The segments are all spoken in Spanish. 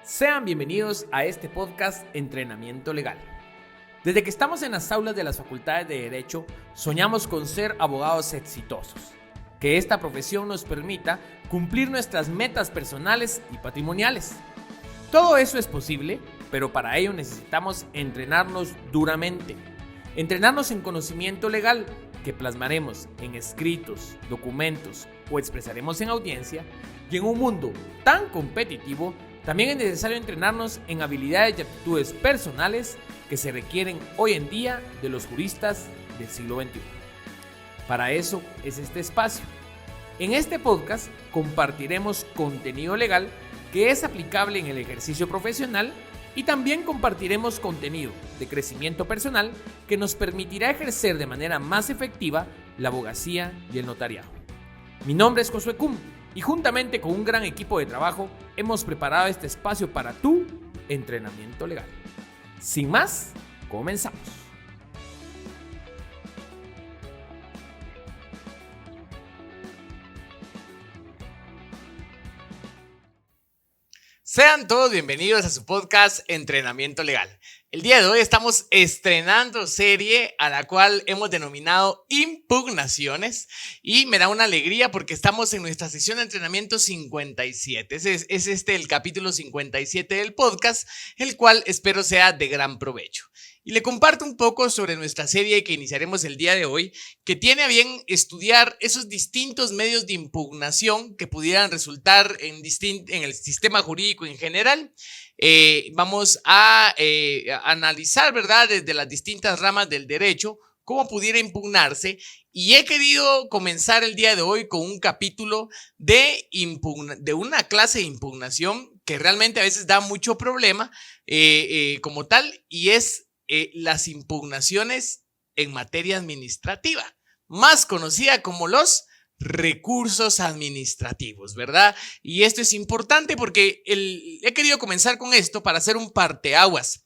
Sean bienvenidos a este podcast Entrenamiento Legal. Desde que estamos en las aulas de las facultades de Derecho, soñamos con ser abogados exitosos. Que esta profesión nos permita cumplir nuestras metas personales y patrimoniales. Todo eso es posible, pero para ello necesitamos entrenarnos duramente. Entrenarnos en conocimiento legal, que plasmaremos en escritos, documentos o expresaremos en audiencia. Y en un mundo tan competitivo, también es necesario entrenarnos en habilidades y actitudes personales que se requieren hoy en día de los juristas del siglo XXI. Para eso es este espacio. En este podcast compartiremos contenido legal que es aplicable en el ejercicio profesional y también compartiremos contenido de crecimiento personal que nos permitirá ejercer de manera más efectiva la abogacía y el notariado. Mi nombre es Josué Cum y juntamente con un gran equipo de trabajo hemos preparado este espacio para tu entrenamiento legal. Sin más, comenzamos. Sean todos bienvenidos a su podcast Entrenamiento Legal. El día de hoy estamos estrenando serie a la cual hemos denominado Impugnaciones y me da una alegría porque estamos en nuestra sesión de entrenamiento 57. Es el capítulo 57 del podcast, el cual espero sea de gran provecho. Y le comparto un poco sobre nuestra serie que iniciaremos el día de hoy, que tiene a bien estudiar esos distintos medios de impugnación que pudieran resultar en el sistema jurídico en general. Vamos a analizar, ¿verdad?, desde las distintas ramas del derecho, cómo pudiera impugnarse. Y he querido comenzar el día de hoy con un capítulo de una clase de impugnación que realmente a veces da mucho problema como tal, y es las impugnaciones en materia administrativa, más conocida como los recursos administrativos, ¿verdad? Y esto es importante porque he querido comenzar con esto para hacer un parteaguas.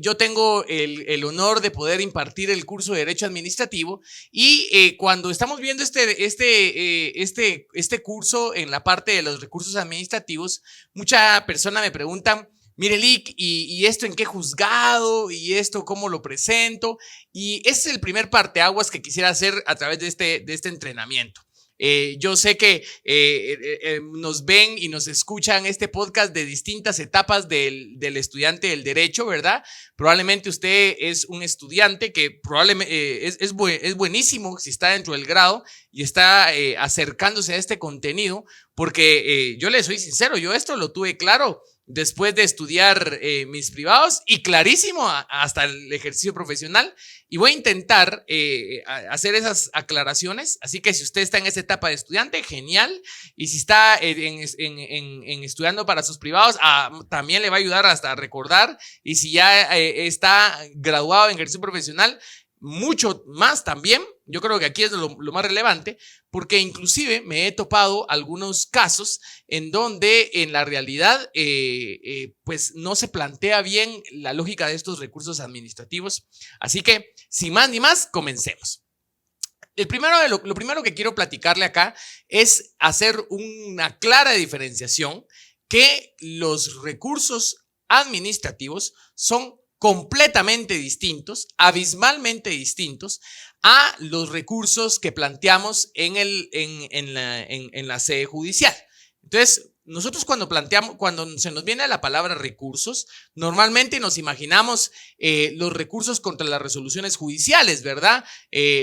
Yo tengo el honor de poder impartir el curso de Derecho Administrativo y cuando estamos viendo este curso en la parte de los recursos administrativos, muchas personas me preguntan: mire, Lick, ¿y esto en qué juzgado? ¿Y esto cómo lo presento? Y ese es el primer parteaguas que quisiera hacer a través de este entrenamiento. Yo sé que nos ven y nos escuchan este podcast de distintas etapas del estudiante del derecho, ¿verdad? Probablemente usted es un estudiante que probablemente es buenísimo si está dentro del grado y está acercándose a este contenido, porque yo le soy sincero, yo esto lo tuve claro después de estudiar mis privados y clarísimo hasta el ejercicio profesional, y voy a intentar hacer esas aclaraciones. Así que si usted está en esa etapa de estudiante, genial, y si está estudiando para sus privados, también le va a ayudar hasta a recordar, y si ya está graduado en ejercicio profesional, mucho más también. Yo creo que aquí es lo más relevante, porque inclusive me he topado algunos casos en donde en la realidad pues no se plantea bien la lógica de estos recursos administrativos. Así que sin más ni más, comencemos. Lo primero que quiero platicarle acá es hacer una clara diferenciación, que los recursos administrativos son completamente distintos, abismalmente distintos a los recursos que planteamos en la sede judicial. Entonces, nosotros cuando se nos viene la palabra recursos, normalmente nos imaginamos los recursos contra las resoluciones judiciales, ¿verdad?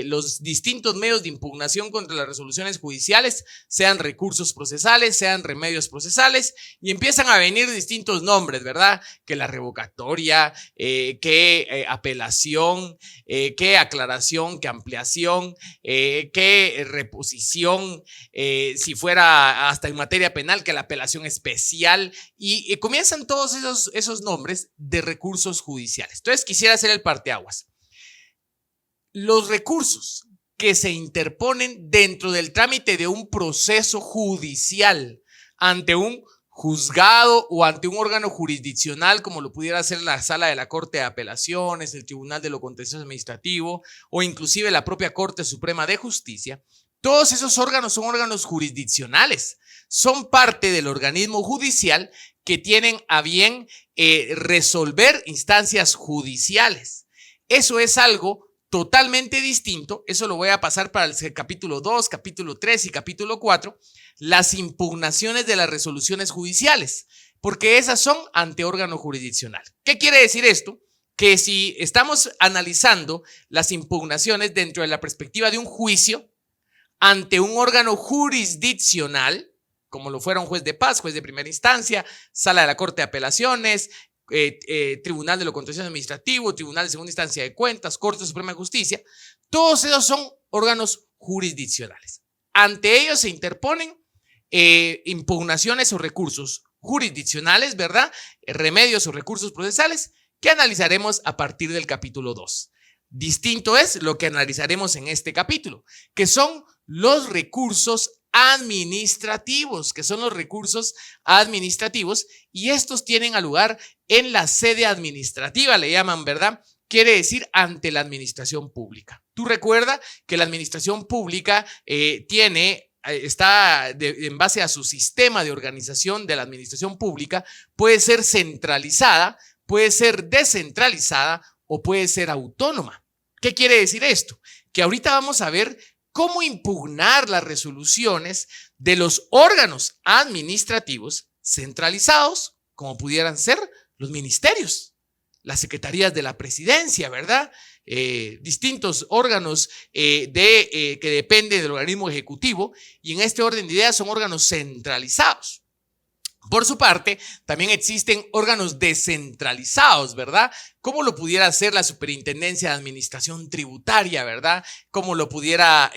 Los distintos medios de impugnación contra las resoluciones judiciales, sean recursos procesales, sean remedios procesales, y empiezan a venir distintos nombres, ¿verdad? Que la revocatoria, que apelación, que aclaración, que ampliación, que reposición, si fuera hasta en materia penal, que la apelación especial, y comienzan todos esos nombres de recursos judiciales. Entonces quisiera hacer el parteaguas. Los recursos que se interponen dentro del trámite de un proceso judicial ante un juzgado o ante un órgano jurisdiccional, como lo pudiera ser la sala de la Corte de Apelaciones, el Tribunal de lo Contencioso Administrativo o inclusive la propia Corte Suprema de Justicia, todos esos órganos son órganos jurisdiccionales, son parte del organismo judicial que tienen a bien resolver instancias judiciales. Eso es algo totalmente distinto. Eso lo voy a pasar para el capítulo 2, capítulo 3 y capítulo 4, las impugnaciones de las resoluciones judiciales, porque esas son ante órgano jurisdiccional. ¿Qué quiere decir esto? Que si estamos analizando las impugnaciones dentro de la perspectiva de un juicio ante un órgano jurisdiccional, como lo fuera un juez de paz, juez de primera instancia, sala de la Corte de Apelaciones, Tribunal de lo Contencioso Administrativo, Tribunal de Segunda Instancia de Cuentas, Corte Suprema de Justicia, todos esos son órganos jurisdiccionales. Ante ellos se interponen impugnaciones o recursos jurisdiccionales, ¿verdad? Remedios o recursos procesales que analizaremos a partir del capítulo 2. Distinto es lo que analizaremos en este capítulo, que son los recursos administrativos, y estos tienen lugar en la sede administrativa, le llaman, ¿verdad? Quiere decir ante la administración pública. Tú recuerda que la administración pública está en base a su sistema de organización de la administración pública, puede ser centralizada, puede ser descentralizada o puede ser autónoma. ¿Qué quiere decir esto? Que ahorita vamos a ver cómo impugnar las resoluciones de los órganos administrativos centralizados, como pudieran ser los ministerios, las secretarías de la presidencia, ¿verdad? Distintos órganos que dependen del organismo ejecutivo, y en este orden de ideas son órganos centralizados. Por su parte, también existen órganos descentralizados, ¿verdad? Como lo pudiera ser la Superintendencia de Administración Tributaria, ¿verdad? Como lo pudiera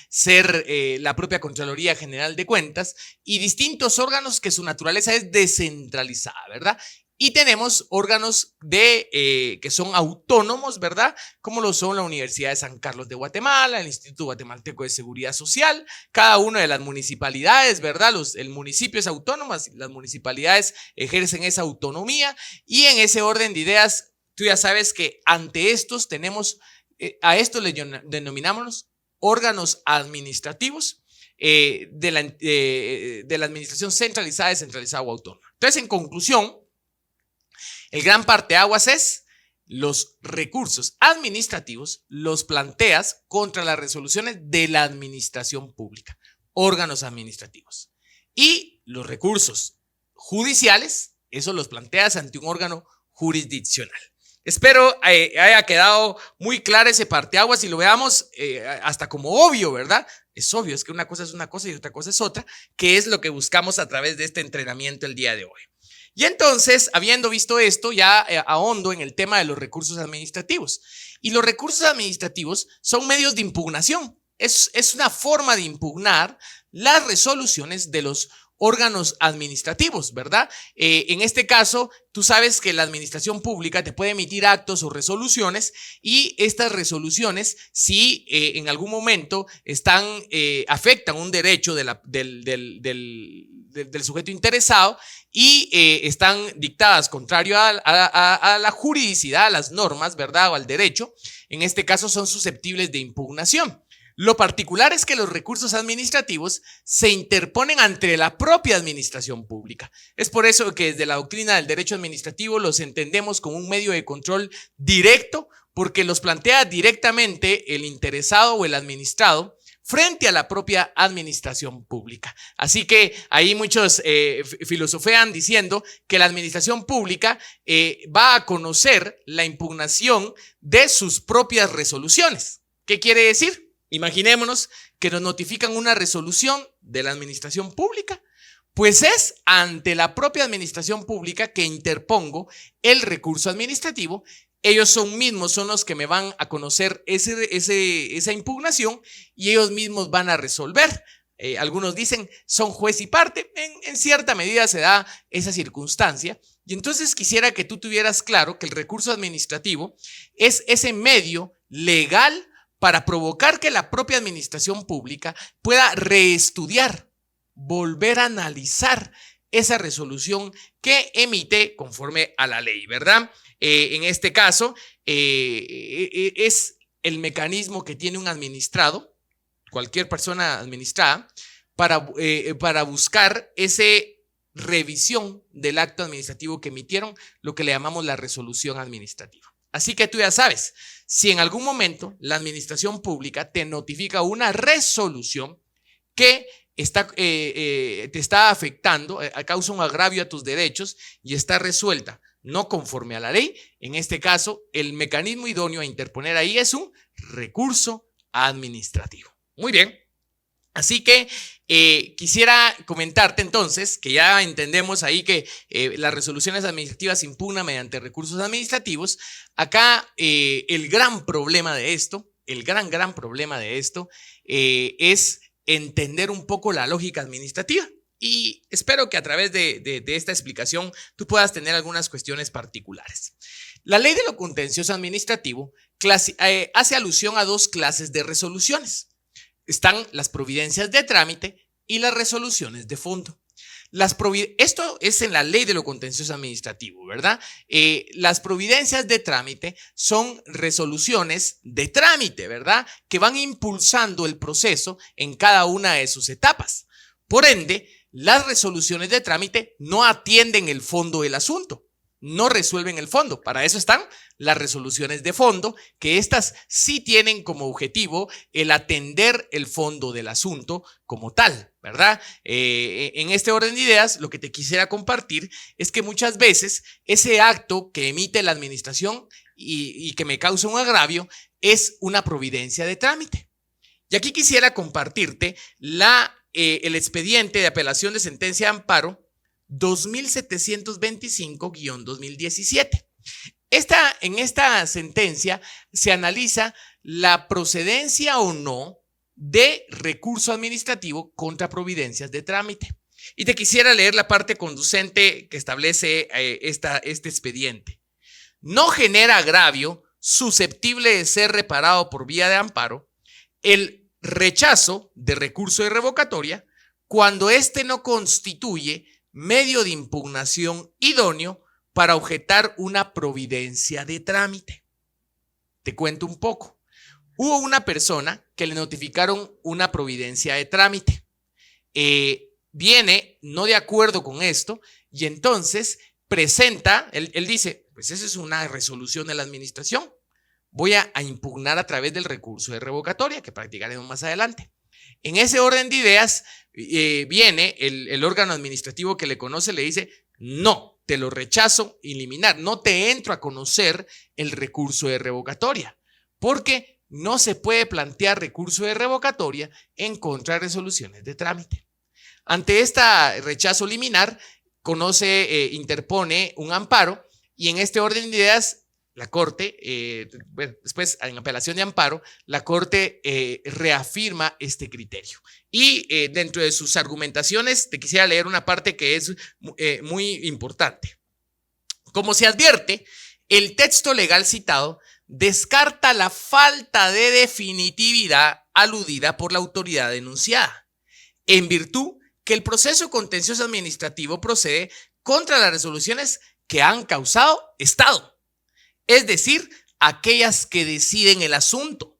ser la propia Contraloría General de Cuentas, y distintos órganos que su naturaleza es descentralizada, ¿verdad? Y tenemos órganos que son autónomos, ¿verdad? Como lo son la Universidad de San Carlos de Guatemala, el Instituto Guatemalteco de Seguridad Social, cada una de las municipalidades, ¿verdad? El municipio es autónomo, las municipalidades ejercen esa autonomía, y en ese orden de ideas, tú ya sabes que ante estos tenemos, a estos les denominamos órganos administrativos de la administración centralizada, descentralizada o autónoma. Entonces, en conclusión, el gran parteaguas es los recursos administrativos, los planteas contra las resoluciones de la administración pública, órganos administrativos. Y los recursos judiciales, eso los planteas ante un órgano jurisdiccional. Espero haya quedado muy claro ese parteaguas y lo veamos hasta como obvio, ¿verdad? Es obvio, es que una cosa es una cosa y otra cosa es otra, que es lo que buscamos a través de este entrenamiento el día de hoy. Y entonces, habiendo visto esto, ya ahondo en el tema de los recursos administrativos. Y los recursos administrativos son medios de impugnación. Es una forma de impugnar las resoluciones de los órganos administrativos, ¿verdad? En este caso, tú sabes que la administración pública te puede emitir actos o resoluciones, y estas resoluciones, si en algún momento afectan un derecho del sujeto interesado y están dictadas contrario a la juridicidad, a las normas, ¿verdad? O al derecho, en este caso son susceptibles de impugnación. Lo particular es que los recursos administrativos se interponen ante la propia administración pública. Es por eso que desde la doctrina del derecho administrativo los entendemos como un medio de control directo, porque los plantea directamente el interesado o el administrado frente a la propia administración pública. Así que ahí muchos filosofean diciendo que la administración pública va a conocer la impugnación de sus propias resoluciones. ¿Qué quiere decir? Imaginémonos que nos notifican una resolución de la administración pública. Pues es ante la propia administración pública que interpongo el recurso administrativo. Ellos son los que me van a conocer esa impugnación, y ellos mismos van a resolver. Algunos dicen son juez y parte. En cierta medida se da esa circunstancia. Y entonces quisiera que tú tuvieras claro que el recurso administrativo es ese medio legal para provocar que la propia administración pública pueda reestudiar, volver a analizar esa resolución que emite conforme a la ley, ¿verdad? En este caso, es el mecanismo que tiene un administrado, cualquier persona administrada, para buscar ese revisión del acto administrativo que emitieron, lo que le llamamos la resolución administrativa. Así que tú ya sabes, si en algún momento la administración pública te notifica una resolución que te está afectando, causa un agravio a tus derechos y está resuelta no conforme a la ley, en este caso, el mecanismo idóneo a interponer ahí es un recurso administrativo. Muy bien. Así que quisiera comentarte entonces que ya entendemos ahí que las resoluciones administrativas se impugnan mediante recursos administrativos. Acá el gran problema de esto, el gran problema de esto es entender un poco la lógica administrativa. Y espero que a través de esta explicación tú puedas tener algunas cuestiones particulares. La ley de lo contencioso administrativo hace alusión a dos clases de resoluciones. Están las providencias de trámite y las resoluciones de fondo. Esto es en la ley de lo contencioso administrativo, ¿verdad? Las providencias de trámite son resoluciones de trámite, ¿verdad? Que van impulsando el proceso en cada una de sus etapas. Por ende, las resoluciones de trámite no atienden el fondo del asunto, no resuelven el fondo. Para eso están las resoluciones de fondo, que estas sí tienen como objetivo el atender el fondo del asunto como tal, ¿verdad? En este orden de ideas, lo que te quisiera compartir es que muchas veces ese acto que emite la administración y que me causa un agravio es una providencia de trámite. Y aquí quisiera compartirte el expediente de apelación de sentencia de amparo 2725-2017. En esta sentencia se analiza la procedencia o no de recurso administrativo contra providencias de trámite. Y te quisiera leer la parte conducente que establece este expediente. No genera agravio susceptible de ser reparado por vía de amparo el rechazo de recurso de revocatoria cuando éste no constituye medio de impugnación idóneo para objetar una providencia de trámite. Te cuento un poco. Hubo una persona que le notificaron una providencia de trámite. Viene no de acuerdo con esto y entonces presenta, él dice, pues esa es una resolución de la administración. Voy a impugnar a través del recurso de revocatoria que practicaremos más adelante. En ese orden de ideas viene el órgano administrativo que le conoce, le dice, no, te lo rechazo, eliminar, no te entro a conocer el recurso de revocatoria, porque no se puede plantear recurso de revocatoria en contra de resoluciones de trámite. Ante este rechazo liminar, interpone un amparo y en este orden de ideas la Corte, después en apelación de amparo, la Corte reafirma este criterio. Y dentro de sus argumentaciones, te quisiera leer una parte que es muy importante. Como se advierte, el texto legal citado descarta la falta de definitividad aludida por la autoridad denunciada, en virtud que el proceso contencioso administrativo procede contra las resoluciones que han causado estado. Es decir, aquellas que deciden el asunto,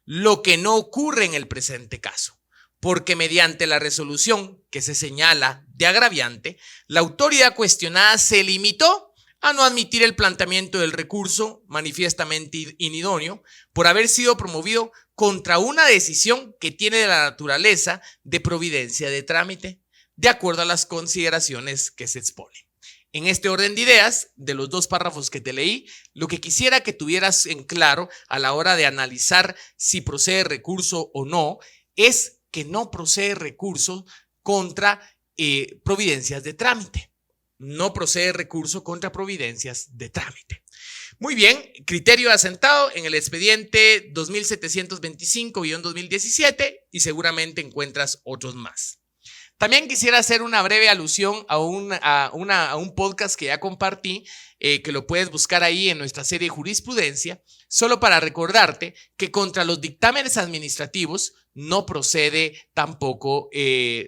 lo que no ocurre en el presente caso, porque mediante la resolución que se señala de agraviante, la autoridad cuestionada se limitó a no admitir el planteamiento del recurso manifiestamente inidóneo por haber sido promovido contra una decisión que tiene la naturaleza de providencia de trámite, de acuerdo a las consideraciones que se exponen. En este orden de ideas, de los dos párrafos que te leí, lo que quisiera que tuvieras en claro a la hora de analizar si procede recurso o no, es que no procede recurso contra providencias de trámite. No procede recurso contra providencias de trámite. Muy bien, criterio asentado en el expediente 2725-2017 y seguramente encuentras otros más. También quisiera hacer una breve alusión a un podcast que ya compartí, que lo puedes buscar ahí en nuestra serie Jurisprudencia, solo para recordarte que contra los dictámenes administrativos no procede tampoco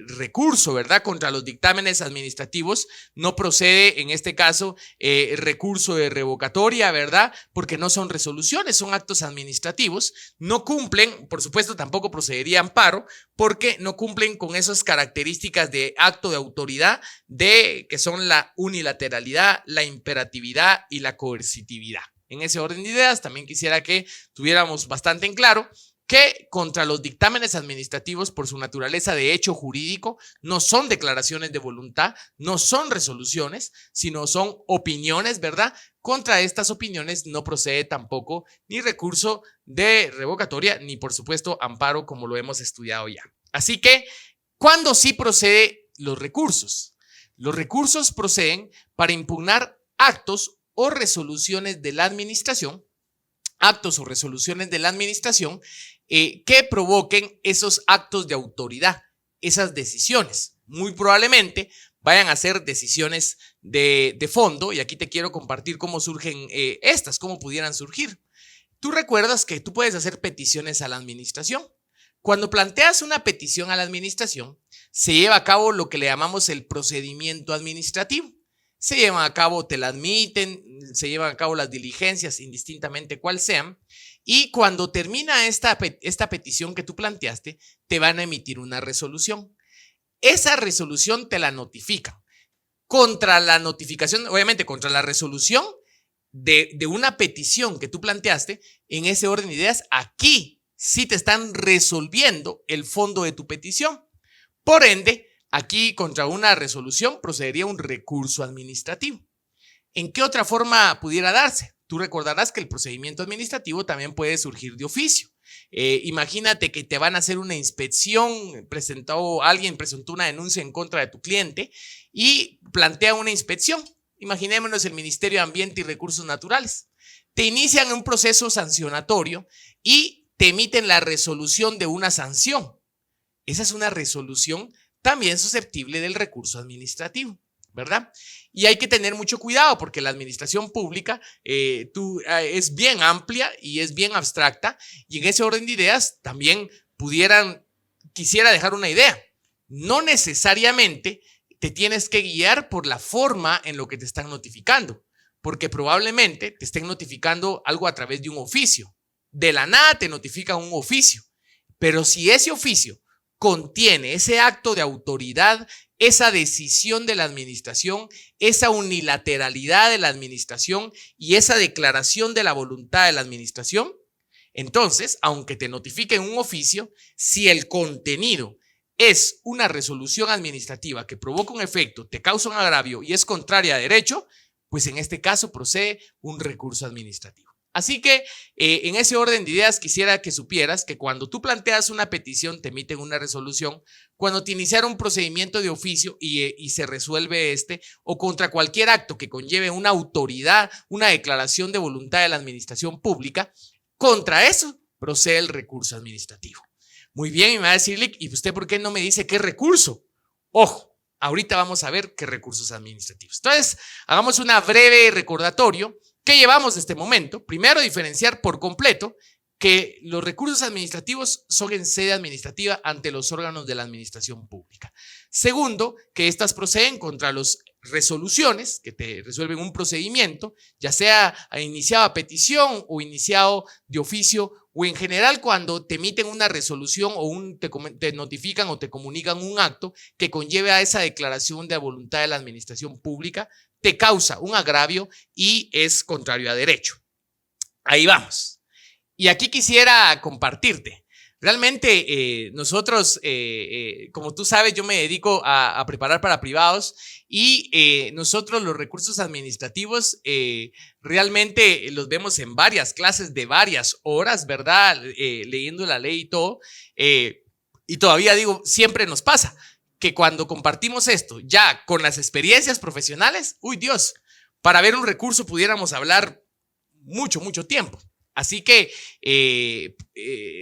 recurso, ¿verdad? Contra los dictámenes administrativos no procede, en este caso, recurso de revocatoria, ¿verdad? Porque no son resoluciones, son actos administrativos. No cumplen, por supuesto, tampoco procedería amparo, porque no cumplen con esas características de acto de autoridad, que son la unilateralidad, la imperatividad y la coercitividad. En ese orden de ideas, también quisiera que tuviéramos bastante en claro que contra los dictámenes administrativos, por su naturaleza de hecho jurídico, no son declaraciones de voluntad, no son resoluciones, sino son opiniones, ¿verdad? Contra estas opiniones no procede tampoco ni recurso de revocatoria, ni por supuesto amparo, como lo hemos estudiado ya. Así que, ¿cuándo sí procede los recursos? Los recursos proceden para impugnar actos o resoluciones de la administración, que provoquen esos actos de autoridad, esas decisiones. Muy probablemente vayan a ser decisiones de fondo, y aquí te quiero compartir cómo surgen cómo pudieran surgir. Tú recuerdas que tú puedes hacer peticiones a la administración. Cuando planteas una petición a la administración, se lleva a cabo lo que le llamamos el procedimiento administrativo. Se llevan a cabo, te la admiten, se llevan a cabo las diligencias, indistintamente cuál sean, y cuando termina esta petición que tú planteaste, te van a emitir una resolución. Esa resolución te la notifican. Contra la notificación, obviamente contra la resolución de una petición que tú planteaste, en ese orden de ideas, aquí sí te están resolviendo el fondo de tu petición. Por ende, aquí contra una resolución procedería un recurso administrativo. ¿En qué otra forma pudiera darse? Tú recordarás que el procedimiento administrativo también puede surgir de oficio. Imagínate que te van a hacer una inspección, alguien presentó una denuncia en contra de tu cliente y plantea una inspección. Imaginémonos el Ministerio de Ambiente y Recursos Naturales. Te inician un proceso sancionatorio y te emiten la resolución de una sanción. Esa es una resolución también susceptible del recurso administrativo, ¿verdad? Y hay que tener mucho cuidado porque la administración pública es bien amplia y es bien abstracta, y en ese orden de ideas también quisiera dejar una idea. No necesariamente te tienes que guiar por la forma en lo que te están notificando, porque probablemente te estén notificando algo a través de un oficio. De la nada te notifican un oficio, pero si ese oficio contiene ese acto de autoridad, esa decisión de la administración, esa unilateralidad de la administración y esa declaración de la voluntad de la administración, entonces, aunque te notifiquen un oficio, si el contenido es una resolución administrativa que provoca un efecto, te causa un agravio y es contraria a derecho, pues en este caso procede un recurso administrativo. Así que en ese orden de ideas quisiera que supieras que cuando tú planteas una petición te emiten una resolución, cuando te iniciara un procedimiento de oficio y se resuelve o contra cualquier acto que conlleve una autoridad, una declaración de voluntad de la administración pública, contra eso procede el recurso administrativo. Muy bien, y me va a decir, ¿y usted por qué no me dice qué recurso? Ojo, ahorita vamos a ver qué recursos administrativos. Entonces, hagamos una breve recordatorio. ¿Qué llevamos de este momento? Primero, diferenciar por completo que los recursos administrativos son en sede administrativa ante los órganos de la administración pública. Segundo, que estas proceden contra las resoluciones que te resuelven un procedimiento, ya sea iniciado a petición o iniciado de oficio, o en general cuando te emiten una resolución o te notifican o te comunican un acto que conlleve a esa declaración de voluntad de la administración pública, te causa un agravio y es contrario a derecho. Ahí vamos. Y aquí quisiera compartirte. Realmente nosotros, como tú sabes, yo me dedico a preparar para privados y nosotros los recursos administrativos realmente los vemos en varias clases de varias horas, ¿verdad? Leyendo la ley y todo. Y todavía digo, siempre nos pasa que cuando compartimos esto ya con las experiencias profesionales, uy Dios, para ver un recurso pudiéramos hablar mucho tiempo. Así que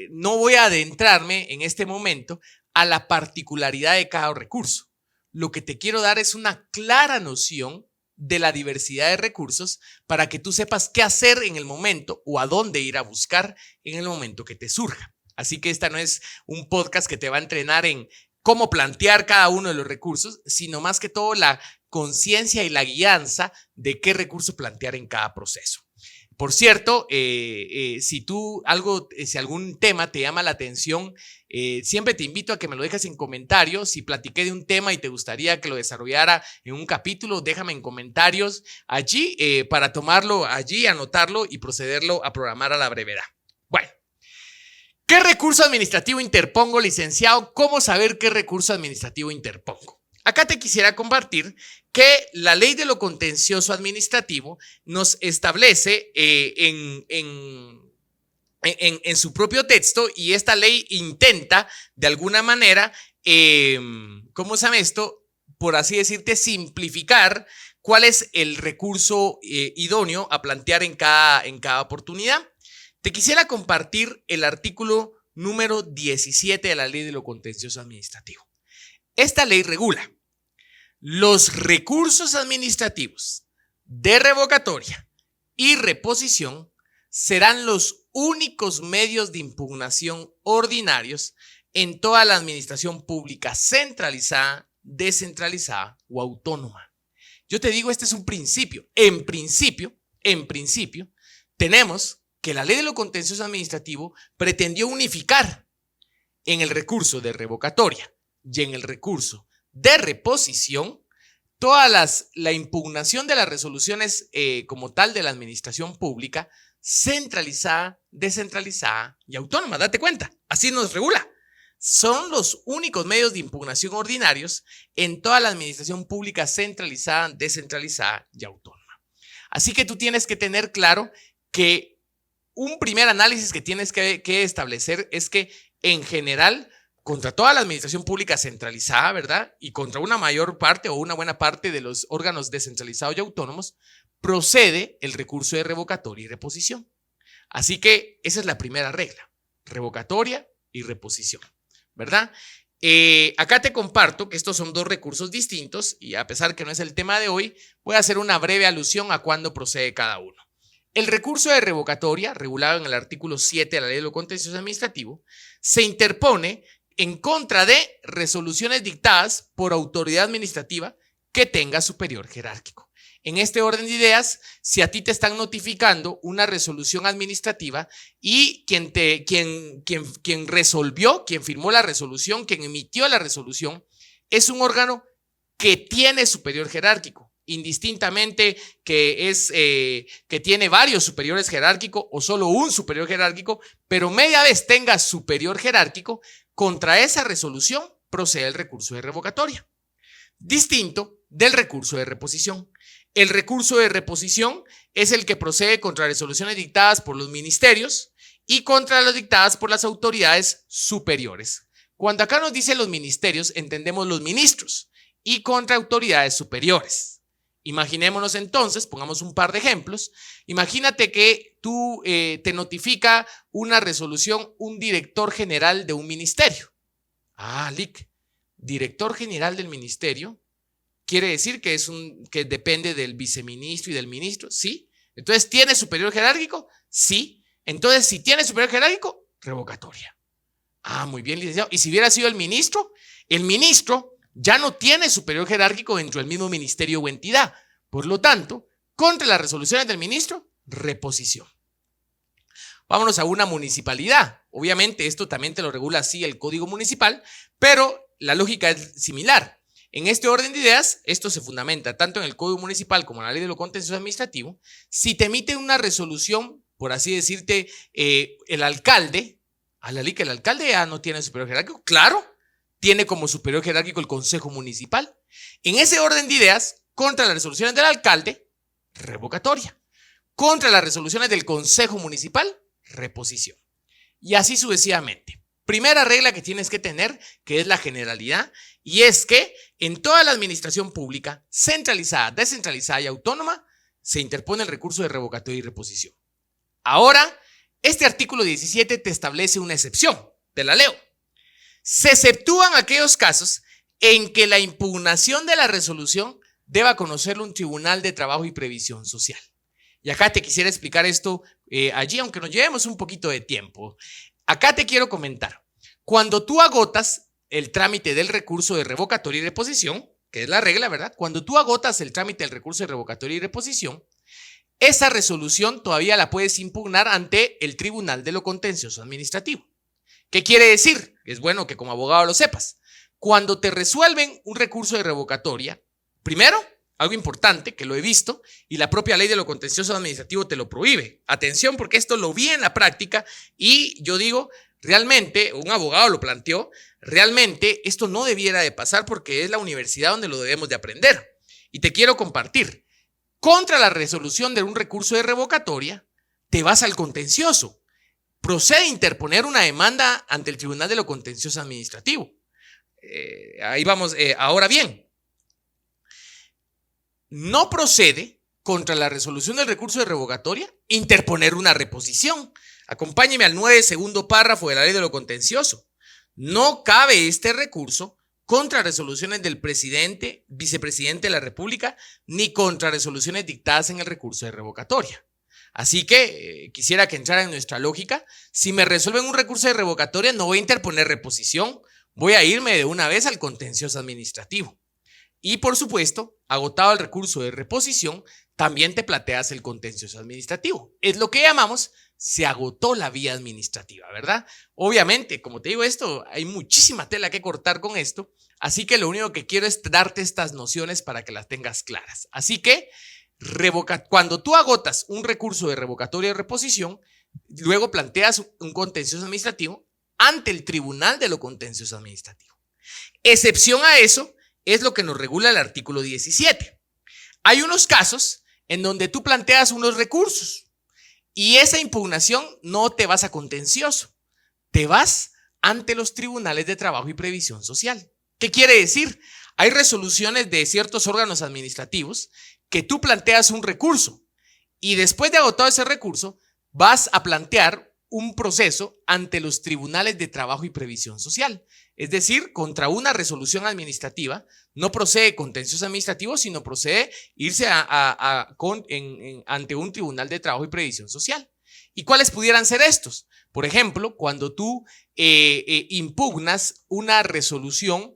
no voy a adentrarme en este momento a la particularidad de cada recurso. Lo que te quiero dar es una clara noción de la diversidad de recursos para que tú sepas qué hacer en el momento o a dónde ir a buscar en el momento que te surja. Así que esta no es un podcast que te va a entrenar en cómo plantear cada uno de los recursos, sino más que todo la conciencia y la guianza de qué recurso plantear en cada proceso. Por cierto, si algún tema te llama la atención, siempre te invito a que me lo dejes en comentarios. Si platiqué de un tema y te gustaría que lo desarrollara en un capítulo, déjame en comentarios allí para tomarlo allí, anotarlo y procederlo a programar a la brevedad. Bueno, ¿qué recurso administrativo interpongo, licenciado? ¿Cómo saber qué recurso administrativo interpongo? Acá te quisiera compartir que la ley de lo contencioso administrativo nos establece en su propio texto, y esta ley intenta de alguna manera, ¿cómo se llama esto? Por así decirte, simplificar cuál es el recurso idóneo a plantear en cada oportunidad. Te quisiera compartir el artículo número 17 de la ley de lo contencioso administrativo. Esta ley regula los recursos administrativos de revocatoria y reposición serán los únicos medios de impugnación ordinarios en toda la administración pública centralizada, descentralizada o autónoma. Yo te digo, este es un principio. En principio, tenemos que la ley de lo contencioso administrativo pretendió unificar en el recurso de revocatoria y en el recurso de reposición la impugnación de las resoluciones como tal de la administración pública centralizada, descentralizada y autónoma. Date cuenta, así nos regula. Son los únicos medios de impugnación ordinarios en toda la administración pública centralizada, descentralizada y autónoma. Así que tú tienes que tener claro que un primer análisis que tienes que establecer es que en general, contra toda la administración pública centralizada, ¿verdad? Y contra una mayor parte o una buena parte de los órganos descentralizados y autónomos, procede el recurso de revocatoria y reposición. Así que esa es la primera regla, revocatoria y reposición, ¿verdad? Acá te comparto que estos son dos recursos distintos y a pesar que no es el tema de hoy, voy a hacer una breve alusión a cuándo procede cada uno. El recurso de revocatoria, regulado en el artículo 7 de la ley de lo contencioso administrativo, se interpone en contra de resoluciones dictadas por autoridad administrativa que tenga superior jerárquico. En este orden de ideas, si a ti te están notificando una resolución administrativa y quien resolvió, quien firmó la resolución, quien emitió la resolución, es un órgano que tiene superior jerárquico, indistintamente que tiene varios superiores jerárquicos o solo un superior jerárquico, pero media vez tenga superior jerárquico, contra esa resolución procede el recurso de revocatoria, distinto del recurso de reposición. El recurso de reposición es el que procede contra resoluciones dictadas por los ministerios y contra las dictadas por las autoridades superiores. Cuando acá nos dice los ministerios, entendemos los ministros y contra autoridades superiores. Imaginémonos entonces, pongamos un par de ejemplos. Imagínate que tú te notifica una resolución un director general de un ministerio. LIC, director general del ministerio, quiere decir que depende del viceministro y del ministro, ¿sí? Entonces, ¿tiene superior jerárquico? Sí. Entonces, si tiene superior jerárquico, revocatoria. Muy bien, licenciado. ¿Y si hubiera sido el ministro ya no tiene superior jerárquico dentro del mismo ministerio o entidad? Por lo tanto, contra las resoluciones del ministro, reposición. Vámonos a una municipalidad. Obviamente, esto también te lo regula así el Código Municipal, pero la lógica es similar. En este orden de ideas, esto se fundamenta tanto en el Código Municipal como en la Ley de lo Contencioso Administrativo. Si te emite una resolución, por así decirte, el alcalde, que el alcalde ya no tiene superior jerárquico, claro, tiene como superior jerárquico el Consejo Municipal. En ese orden de ideas, contra las resoluciones del alcalde, revocatoria. Contra las resoluciones del Consejo Municipal, reposición. Y así sucesivamente. Primera regla que tienes que tener, que es la generalidad, y es que en toda la administración pública, centralizada, descentralizada y autónoma, se interpone el recurso de revocatoria y reposición. Ahora, este artículo 17 te establece una excepción. Te la leo. Se exceptúan aquellos casos en que la impugnación de la resolución deba conocerlo un tribunal de trabajo y previsión social. Y acá te quisiera explicar esto allí, aunque nos llevemos un poquito de tiempo. Acá te quiero comentar, cuando tú agotas el trámite del recurso de revocatoria y reposición, que es la regla, ¿verdad? Cuando tú agotas el trámite del recurso de revocatoria y reposición, esa resolución todavía la puedes impugnar ante el Tribunal de lo Contencioso Administrativo. ¿Qué quiere decir? Es bueno que como abogado lo sepas. Cuando te resuelven un recurso de revocatoria, primero, algo importante que lo he visto y la propia ley de lo contencioso administrativo te lo prohíbe. Atención, porque esto lo vi en la práctica y yo digo, realmente, un abogado lo planteó, realmente esto no debiera de pasar porque es la universidad donde lo debemos de aprender. Y te quiero compartir, contra la resolución de un recurso de revocatoria, te vas al contencioso. Procede a interponer una demanda ante el Tribunal de lo Contencioso Administrativo. Ahí vamos. Ahora bien, no procede contra la resolución del recurso de revocatoria interponer una reposición. Acompáñeme al 9 segundo párrafo de la ley de lo contencioso. No cabe este recurso contra resoluciones del presidente, vicepresidente de la República, ni contra resoluciones dictadas en el recurso de revocatoria. Así que quisiera que entrara en nuestra lógica. Si me resuelven un recurso de revocatoria, no voy a interponer reposición. Voy a irme de una vez al contencioso administrativo. Y por supuesto, agotado el recurso de reposición, también te planteas el contencioso administrativo. Es lo que llamamos, se agotó la vía administrativa, ¿verdad? Obviamente, como te digo esto, hay muchísima tela que cortar con esto, así que lo único que quiero es darte estas nociones para que las tengas claras. Así que, cuando tú agotas un recurso de revocatoria y reposición, luego planteas un contencioso administrativo ante el Tribunal de lo Contencioso Administrativo. Excepción a eso es lo que nos regula el artículo 17. Hay unos casos en donde tú planteas unos recursos y esa impugnación no te vas a contencioso, te vas ante los tribunales de trabajo y previsión social. ¿Qué quiere decir? Hay resoluciones de ciertos órganos administrativos que tú planteas un recurso y después de agotado ese recurso vas a plantear un proceso ante los tribunales de trabajo y previsión social. Es decir, contra una resolución administrativa no procede contencioso administrativo, sino procede irse ante un tribunal de trabajo y previsión social. ¿Y cuáles pudieran ser estos? Por ejemplo, cuando tú impugnas una resolución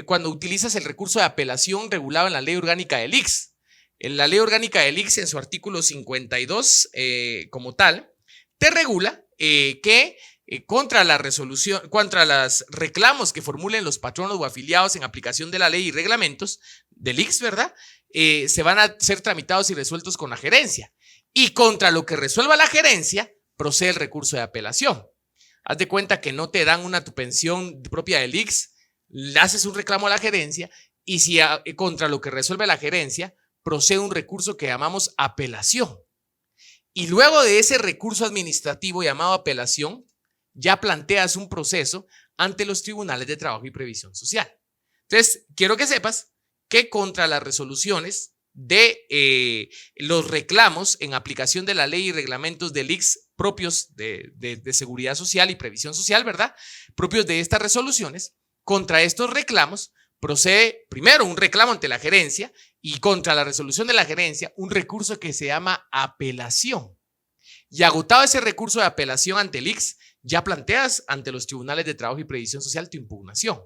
cuando utilizas el recurso de apelación regulado en la ley orgánica del ICS. En la ley orgánica del ICS, en su artículo 52, como tal, te regula que contra los reclamos que formulen los patronos o afiliados en aplicación de la ley y reglamentos del ICS, ¿verdad? Se van a ser tramitados y resueltos con la gerencia. Y contra lo que resuelva la gerencia, procede el recurso de apelación. Haz de cuenta que no te dan tu pensión propia del ICS, le haces un reclamo a la gerencia y si contra lo que resuelve la gerencia, procede un recurso que llamamos apelación. Y luego de ese recurso administrativo llamado apelación, ya planteas un proceso ante los tribunales de trabajo y previsión social. Entonces, quiero que sepas que contra las resoluciones de los reclamos en aplicación de la ley y reglamentos del ICS propios de seguridad social y previsión social, ¿verdad? Propios de estas resoluciones, contra estos reclamos procede primero un reclamo ante la gerencia y contra la resolución de la gerencia un recurso que se llama apelación. Y agotado ese recurso de apelación ante el ICS, ya planteas ante los tribunales de trabajo y previsión social tu impugnación.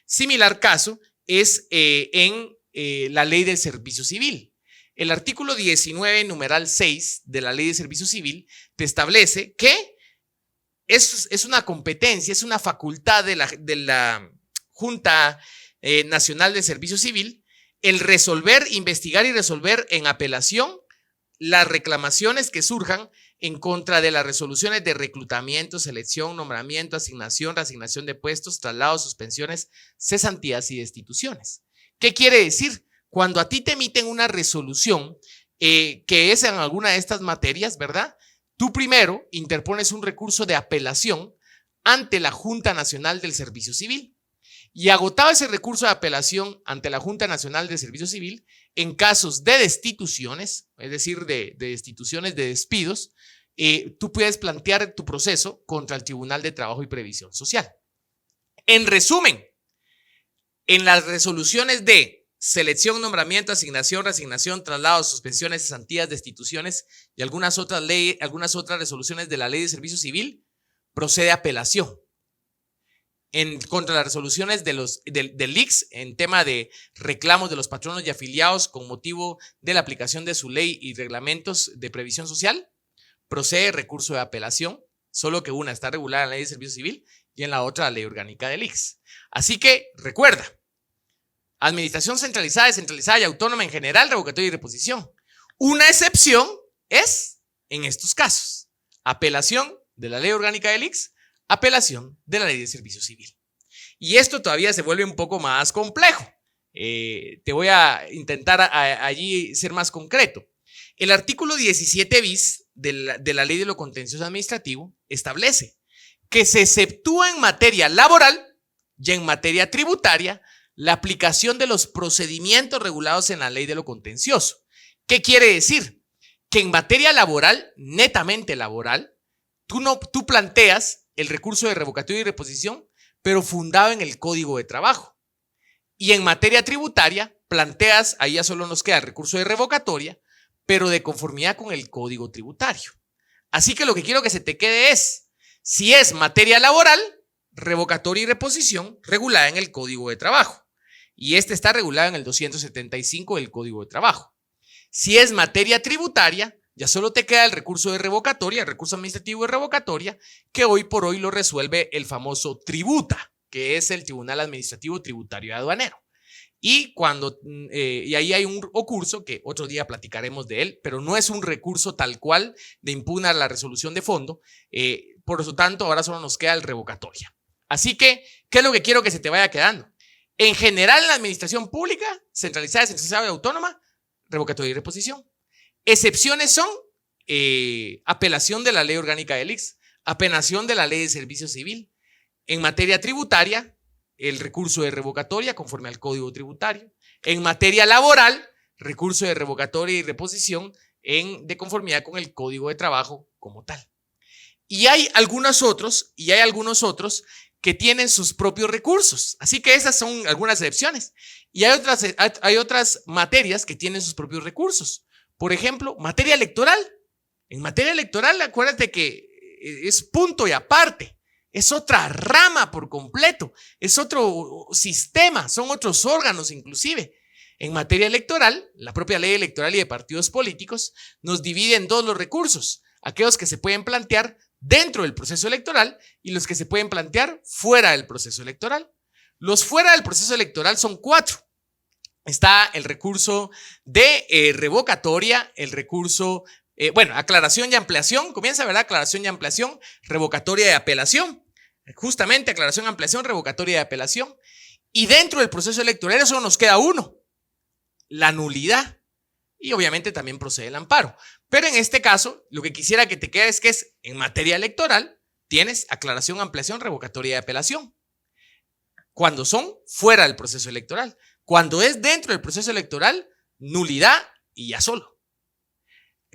Similar caso es en la ley del servicio civil. El artículo 19, numeral 6 de la ley de servicio civil te establece que es una competencia, es una facultad de la Junta Nacional de Servicio Civil el resolver, investigar y resolver en apelación las reclamaciones que surjan en contra de las resoluciones de reclutamiento, selección, nombramiento, asignación, reasignación de puestos, traslados, suspensiones, cesantías y destituciones. ¿Qué quiere decir? Cuando a ti te emiten una resolución que es en alguna de estas materias, ¿verdad? Tú primero interpones un recurso de apelación ante la Junta Nacional del Servicio Civil. Y agotado ese recurso de apelación ante la Junta Nacional de Servicio Civil, en casos de destituciones, es decir, de destituciones, de despidos, tú puedes plantear tu proceso contra el Tribunal de Trabajo y Previsión Social. En resumen, en las resoluciones de selección, nombramiento, asignación, reasignación, traslado, suspensiones, cesantías, destituciones y algunas otras resoluciones de la Ley de Servicio Civil, procede apelación. En contra de las resoluciones del ICS en tema de reclamos de los patronos y afiliados con motivo de la aplicación de su ley y reglamentos de previsión social, procede recurso de apelación, solo que una está regulada en la Ley de Servicio Civil y en la otra la Ley Orgánica del ICS. Así que recuerda, administración centralizada, descentralizada y autónoma en general, revocatoria y reposición. Una excepción es en estos casos: apelación de la Ley Orgánica del ICS, apelación de la Ley de Servicio Civil. Y esto todavía se vuelve un poco más complejo. Te voy a intentar allí ser más concreto. El artículo 17 bis de la Ley de lo Contencioso Administrativo establece que se exceptúa en materia laboral y en materia tributaria la aplicación de los procedimientos regulados en la Ley de lo Contencioso. ¿Qué quiere decir? Que en materia laboral, netamente laboral, tú planteas el recurso de revocatoria y reposición, pero fundado en el Código de Trabajo. Y en materia tributaria, planteas, ahí ya solo nos queda el recurso de revocatoria, pero de conformidad con el Código Tributario. Así que lo que quiero que se te quede es, si es materia laboral, revocatoria y reposición regulada en el Código de Trabajo. Y este está regulado en el 275 del Código de Trabajo. Si es materia tributaria, ya solo te queda el recurso de revocatoria, el recurso administrativo de revocatoria, que hoy por hoy lo resuelve el famoso Tributa, que es el Tribunal Administrativo Tributario y Aduanero. Y ahí hay un recurso que otro día platicaremos de él, pero no es un recurso tal cual de impugnar la resolución de fondo. Por lo tanto, ahora solo nos queda el revocatoria. Así que, ¿qué es lo que quiero que se te vaya quedando? En general, en la administración pública, centralizada, descentralizada y autónoma, revocatoria y reposición. Excepciones son apelación de la Ley Orgánica del ICS, apelación de la Ley de Servicio Civil. En materia tributaria, el recurso de revocatoria conforme al Código Tributario. En materia laboral, recurso de revocatoria y reposición de conformidad con el Código de Trabajo como tal. Y hay algunos otros que tienen sus propios recursos. Así que esas son algunas excepciones. Y hay otras materias que tienen sus propios recursos. Por ejemplo, materia electoral. En materia electoral, acuérdate que es punto y aparte. Es otra rama por completo. Es otro sistema. Son otros órganos inclusive. En materia electoral, la propia ley electoral y de partidos políticos nos divide en dos los recursos. Aquellos que se pueden plantear dentro del proceso electoral y los que se pueden plantear fuera del proceso electoral. Los fuera del proceso electoral son 4. Está el recurso de revocatoria, el recurso, aclaración y ampliación, comienza, ¿verdad? Aclaración y ampliación, revocatoria y apelación. Justamente aclaración, ampliación, revocatoria y apelación. Y dentro del proceso electoral solo nos queda uno, la nulidad. Y obviamente también procede el amparo. Pero en este caso, lo que quisiera que te quede es que en materia electoral tienes aclaración, ampliación, revocatoria y apelación. Cuando son fuera del proceso electoral. Cuando es dentro del proceso electoral, nulidad y ya solo.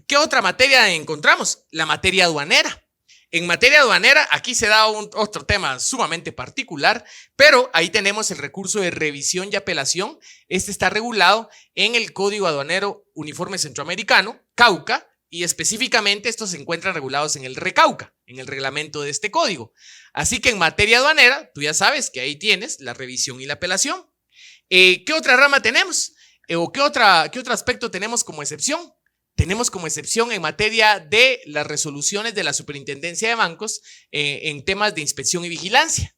¿Qué otra materia encontramos? La materia aduanera. En materia aduanera, aquí se da otro tema sumamente particular, pero ahí tenemos el recurso de revisión y apelación. Este está regulado en el Código Aduanero Uniforme Centroamericano, CAUCA, y específicamente estos se encuentran regulados en el RECAUCA, en el reglamento de este código. Así que en materia aduanera, tú ya sabes que ahí tienes la revisión y la apelación. ¿Qué otra rama tenemos? ¿O qué otro aspecto tenemos como excepción? Tenemos como excepción en materia de las resoluciones de la Superintendencia de Bancos en temas de inspección y vigilancia.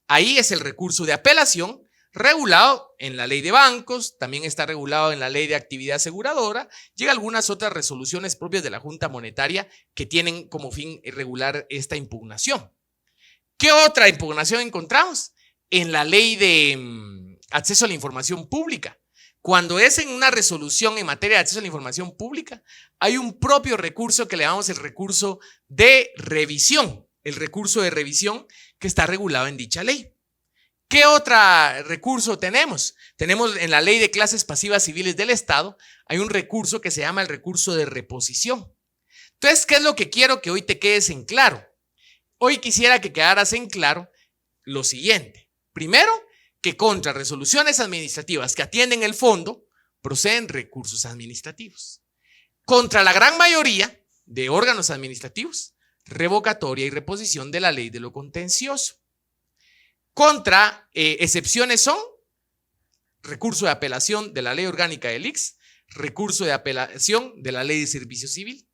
Ahí es el recurso de apelación regulado en la ley de bancos, también está regulado en la ley de actividad aseguradora y algunas otras resoluciones propias de la Junta Monetaria que tienen como fin regular esta impugnación. ¿Qué otra impugnación encontramos? En la ley de acceso a la información pública. Cuando es en una resolución en materia de acceso a la información pública, hay un propio recurso que le llamamos el recurso de revisión, que está regulado en dicha ley. ¿Qué otro recurso tenemos? Tenemos en la ley de clases pasivas civiles del Estado, hay un recurso que se llama el recurso de reposición. Entonces, ¿qué es lo que quiero que hoy te quedes en claro? Hoy quisiera que quedaras en claro lo siguiente. Primero, que contra resoluciones administrativas que atienden el fondo proceden recursos administrativos. Contra la gran mayoría de órganos administrativos, revocatoria y reposición de la ley de lo contencioso. Contra excepciones son recurso de apelación de la ley orgánica del ICS, recurso de apelación de la ley de servicio civil.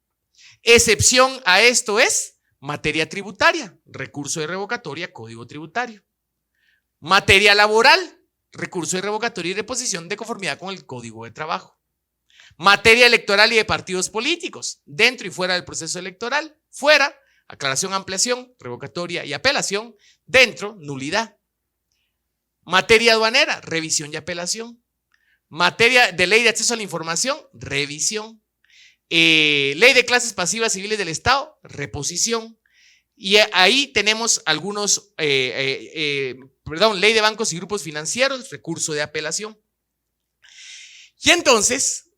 Excepción a esto es materia tributaria, recurso de revocatoria, código tributario. Materia laboral, recurso de revocatoria y reposición de conformidad con el código de trabajo. Materia electoral y de partidos políticos, dentro y fuera del proceso electoral. Fuera, aclaración, ampliación, revocatoria y apelación. Dentro, nulidad. Materia aduanera, revisión y apelación. Materia de ley de acceso a la información, revisión. Ley de clases pasivas civiles del Estado, reposición. Y ahí tenemos algunos, ley de bancos y grupos financieros, recurso de apelación. Y entonces,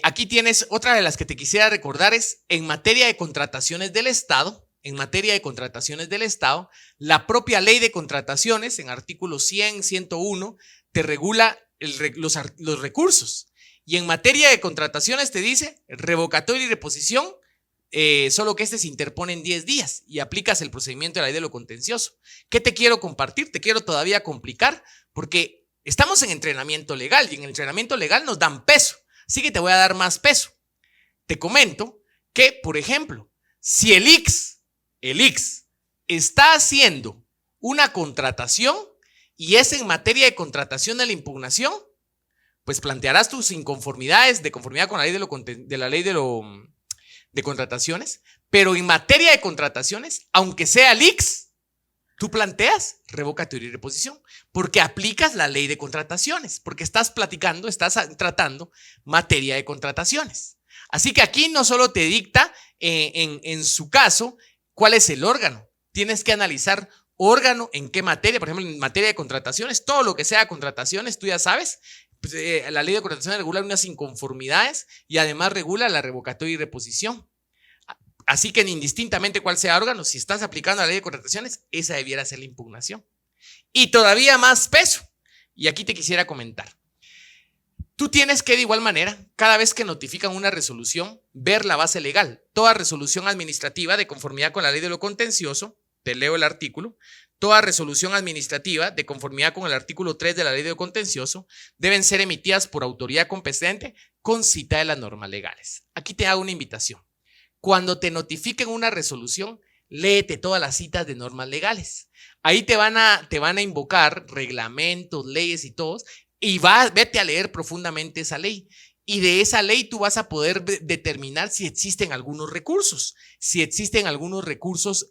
aquí tienes otra de las que te quisiera recordar es en materia de contrataciones del Estado. En materia de contrataciones del Estado, la propia ley de contrataciones, en artículos 100, 101, te regula los recursos. Y en materia de contrataciones te dice revocatoria y reposición, solo que se interpone en 10 días y aplicas el procedimiento de la ley de lo contencioso. ¿Qué te quiero compartir? Te quiero todavía complicar porque estamos en entrenamiento legal y en el entrenamiento legal nos dan peso. Así que te voy a dar más peso. Te comento que, por ejemplo, si el ICS está haciendo una contratación y es en materia de contratación de la impugnación, pues plantearás tus inconformidades de conformidad con la ley de contrataciones, pero en materia de contrataciones, aunque sea el ICS, tú planteas revocatoria y reposición, porque aplicas la ley de contrataciones, porque estás tratando materia de contrataciones. Así que aquí no solo te dicta en su caso cuál es el órgano, tienes que analizar órgano en qué materia, por ejemplo, en materia de contrataciones, todo lo que sea contrataciones, tú ya sabes, pues, la ley de contrataciones regula unas inconformidades y además regula la revocatoria y reposición. Así que indistintamente cuál sea órgano, si estás aplicando la ley de contrataciones, esa debiera ser la impugnación. Y todavía más peso. Y aquí te quisiera comentar. Tú tienes que de igual manera, cada vez que notifican una resolución, ver la base legal. Toda resolución administrativa de conformidad con la ley de lo contencioso, te leo el artículo, toda resolución administrativa de conformidad con el artículo 3 de la ley de lo contencioso deben ser emitidas por autoridad competente con cita de las normas legales. Aquí te hago una invitación. Cuando te notifiquen una resolución, léete todas las citas de normas legales. Ahí te van a invocar reglamentos, leyes y todos, y vete a leer profundamente esa ley. Y de esa ley tú vas a poder determinar si existen algunos recursos,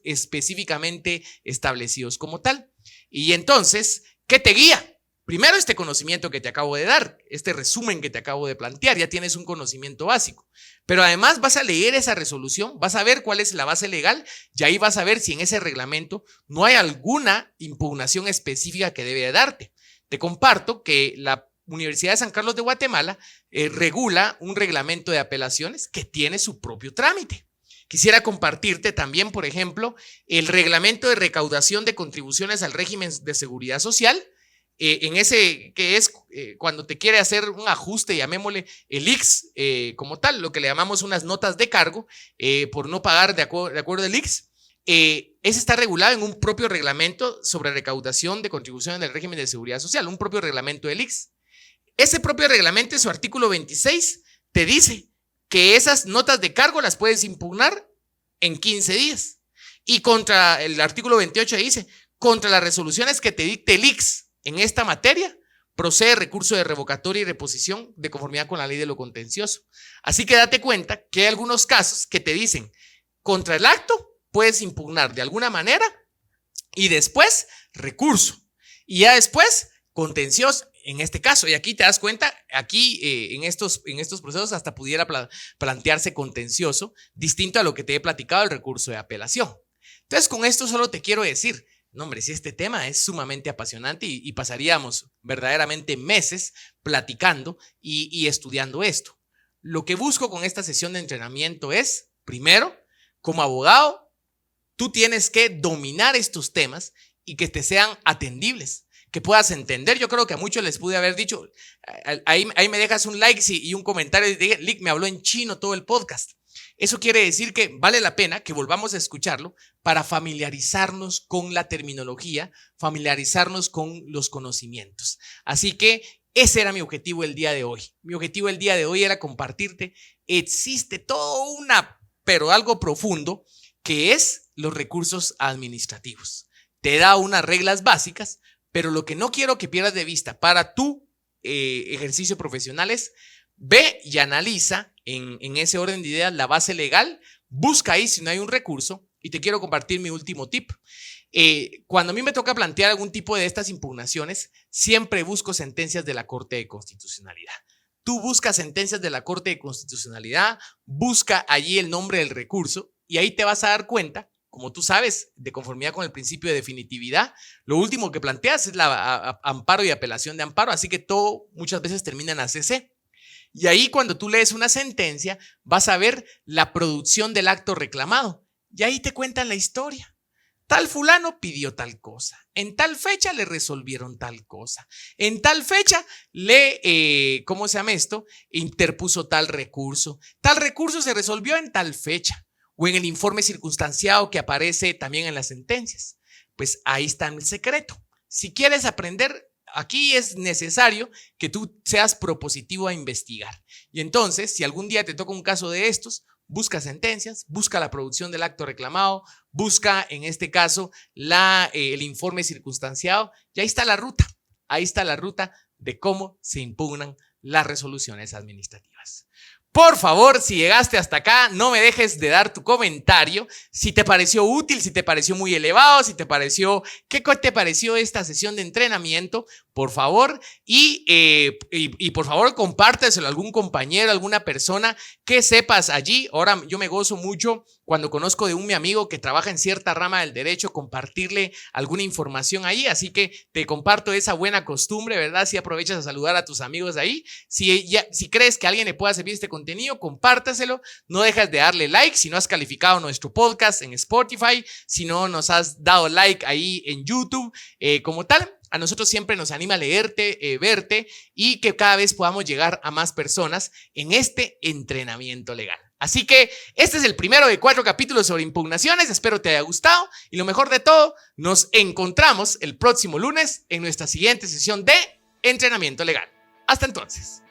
específicamente establecidos como tal. Y entonces, ¿qué te guía? Primero, este conocimiento que te acabo de dar, este resumen que te acabo de plantear, ya tienes un conocimiento básico. Pero además vas a leer esa resolución, vas a ver cuál es la base legal y ahí vas a ver si en ese reglamento no hay alguna impugnación específica que debe de darte. Te comparto que la Universidad de San Carlos de Guatemala regula un reglamento de apelaciones que tiene su propio trámite. Quisiera compartirte también, por ejemplo, el reglamento de recaudación de contribuciones al régimen de seguridad social, en ese que es cuando te quiere hacer un ajuste, llamémosle el ICS como tal, lo que le llamamos unas notas de cargo por no pagar de acuerdo al ICS. Ese está regulado en un propio reglamento sobre recaudación de contribuciones del régimen de seguridad social, un propio reglamento del ICS. Ese propio reglamento en su artículo 26 te dice que esas notas de cargo las puedes impugnar en 15 días. Y contra el artículo 28 dice, contra las resoluciones que te dicte el ICS en esta materia, procede recurso de revocatoria y reposición de conformidad con la ley de lo contencioso. Así que date cuenta que hay algunos casos que te dicen, contra el acto puedes impugnar de alguna manera y después recurso. Y ya después contencioso en este caso. Y aquí te das cuenta, aquí en estos procesos hasta pudiera plantearse contencioso, distinto a lo que te he platicado el recurso de apelación. Entonces con esto solo te quiero decir, no hombre, si este tema es sumamente apasionante y pasaríamos verdaderamente meses platicando y estudiando esto. Lo que busco con esta sesión de entrenamiento es, primero, como abogado, tú tienes que dominar estos temas y que te sean atendibles, que puedas entender. Yo creo que a muchos les pude haber dicho, ahí me dejas un like y un comentario y diga, Lick me habló en chino todo el podcast. Eso quiere decir que vale la pena que volvamos a escucharlo para familiarizarnos con la terminología, familiarizarnos con los conocimientos. Así que ese era mi objetivo el día de hoy. Mi objetivo el día de hoy era compartirte, existe todo pero algo profundo, que es los recursos administrativos. Te da unas reglas básicas, pero lo que no quiero que pierdas de vista para tu ejercicio profesional es ve y analiza en ese orden de ideas la base legal, busca ahí si no hay un recurso y te quiero compartir mi último tip. Cuando a mí me toca plantear algún tipo de estas impugnaciones, siempre busco sentencias de la Corte de Constitucionalidad. Tú buscas sentencias de la Corte de Constitucionalidad, busca allí el nombre del recurso y ahí te vas a dar cuenta, como tú sabes, de conformidad con el principio de definitividad, lo último que planteas es la amparo y apelación de amparo, así que todo muchas veces termina en ACC. Y ahí cuando tú lees una sentencia vas a ver la producción del acto reclamado y ahí te cuentan la historia. Tal fulano pidió tal cosa, en tal fecha le resolvieron tal cosa, en tal fecha ¿cómo se llama esto? Interpuso tal recurso se resolvió en tal fecha o en el informe circunstanciado que aparece también en las sentencias. Pues ahí está el secreto. Si quieres aprender, aquí es necesario que tú seas propositivo a investigar. Y entonces, si algún día te toca un caso de estos, busca sentencias, busca la producción del acto reclamado, busca en este caso el informe circunstanciado y ahí está la ruta. Ahí está la ruta de cómo se impugnan las resoluciones administrativas. Por favor, si llegaste hasta acá, no me dejes de dar tu comentario. Si te pareció útil, si te pareció muy elevado, si te pareció, ¿qué te pareció esta sesión de entrenamiento? Por favor, y por favor compárteselo a algún compañero, a alguna persona que sepas allí. Ahora yo me gozo mucho cuando conozco de mi amigo que trabaja en cierta rama del derecho, compartirle alguna información ahí. Así que te comparto esa buena costumbre, ¿verdad? Si aprovechas a saludar a tus amigos ahí. Si crees que a alguien le pueda servir este contenido, compártaselo. No dejes de darle like si no has calificado nuestro podcast en Spotify, si no nos has dado like ahí en YouTube, como tal. A nosotros siempre nos anima a leerte, verte y que cada vez podamos llegar a más personas en este entrenamiento legal. Así que este es el primero de 4 capítulos sobre impugnaciones. Espero te haya gustado y lo mejor de todo, nos encontramos el próximo lunes en nuestra siguiente sesión de entrenamiento legal. Hasta entonces.